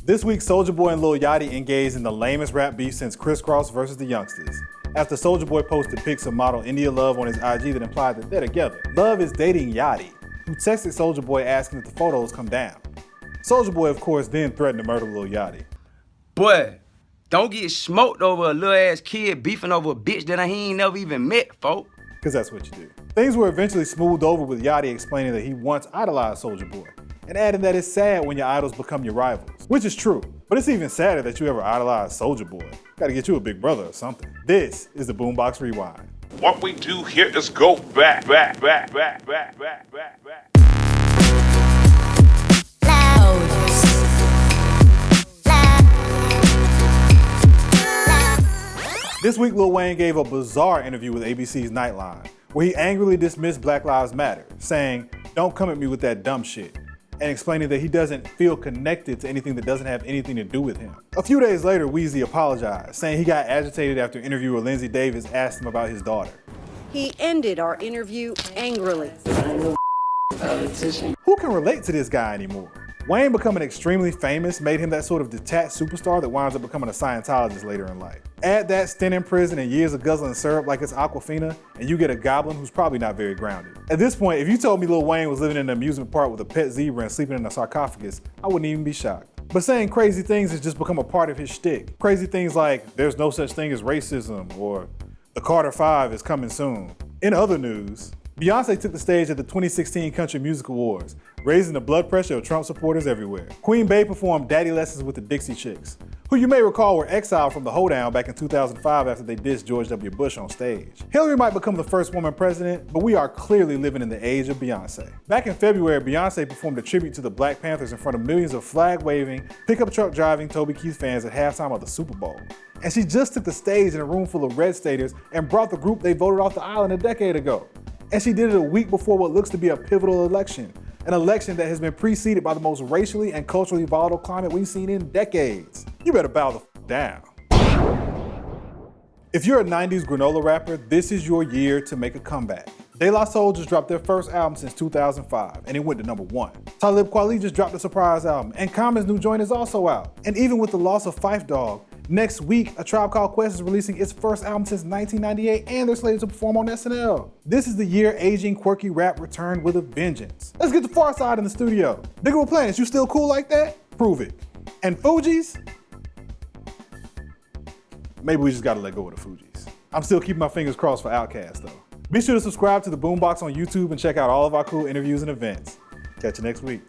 This week, Soulja Boy and Lil Yachty engaged in the lamest rap beef since Crisscross versus the Youngsters. After Soulja Boy posted pics of model India Love on his IG that implied that they're together, Love is dating Yachty, who texted Soulja Boy asking that the photos come down. Soulja Boy, of course, then threatened to murder Lil Yachty. Boy, don't get smoked over a little ass kid beefing over a bitch that he ain't never even met, folk. Because that's what you do. Things were eventually smoothed over with Yachty explaining that he once idolized Soulja Boy, and adding that it's sad when your idols become your rivals, which is true. But it's even sadder that you ever idolized Soulja Boy. Gotta get you a big brother or something. This is the Boombox Rewind. What we do here is go back. This week, Lil Wayne gave a bizarre interview with ABC's Nightline, where he angrily dismissed Black Lives Matter, saying, "Don't come at me with that dumb shit," and explaining that he doesn't feel connected to anything that doesn't have anything to do with him. A few days later, Weezy apologized, saying he got agitated after interviewer Lindsay Davis asked him about his daughter. He ended our interview angrily. Who can relate to this guy anymore? Wayne becoming extremely famous made him that sort of detached superstar that winds up becoming a Scientologist later in life. Add that stint in prison and years of guzzling syrup like it's Aquafina, and you get a goblin who's probably not very grounded. At this point, if you told me Lil Wayne was living in an amusement park with a pet zebra and sleeping in a sarcophagus, I wouldn't even be shocked. But saying crazy things has just become a part of his shtick. Crazy things like, there's no such thing as racism, or the Carter 5 is coming soon. In other news, Beyonce took the stage at the 2016 Country Music Awards, raising the blood pressure of Trump supporters everywhere. Queen Bey performed Daddy Lessons with the Dixie Chicks, who you may recall were exiled from the hoedown back in 2005 after they dissed George W. Bush on stage. Hillary might become the first woman president, but we are clearly living in the age of Beyonce. Back in February, Beyonce performed a tribute to the Black Panthers in front of millions of flag-waving, pickup truck driving Toby Keith fans at halftime of the Super Bowl. And she just took the stage in a room full of red staters and brought the group they voted off the island a decade ago. And she did it a week before what looks to be a pivotal election, an election that has been preceded by the most racially and culturally volatile climate we've seen in decades. You better bow the f down. If you're a 90s granola rapper, this is your year to make a comeback. De La Soul just dropped their first album since 2005, and it went to #1. Talib Kweli just dropped a surprise album, and Common's new joint is also out. And even with the loss of Phife Dawg, next week, A Tribe Called Quest is releasing its first album since 1998, and they're slated to perform on SNL. This is the year aging, quirky rap returned with a vengeance. Let's get the Far Side in the studio. Diggable Planets, you still cool like that? Prove it. And Fugees? Maybe we just gotta let go of the Fugees. I'm still keeping my fingers crossed for Outkast though. Be sure to subscribe to the Boombox on YouTube and check out all of our cool interviews and events. Catch you next week.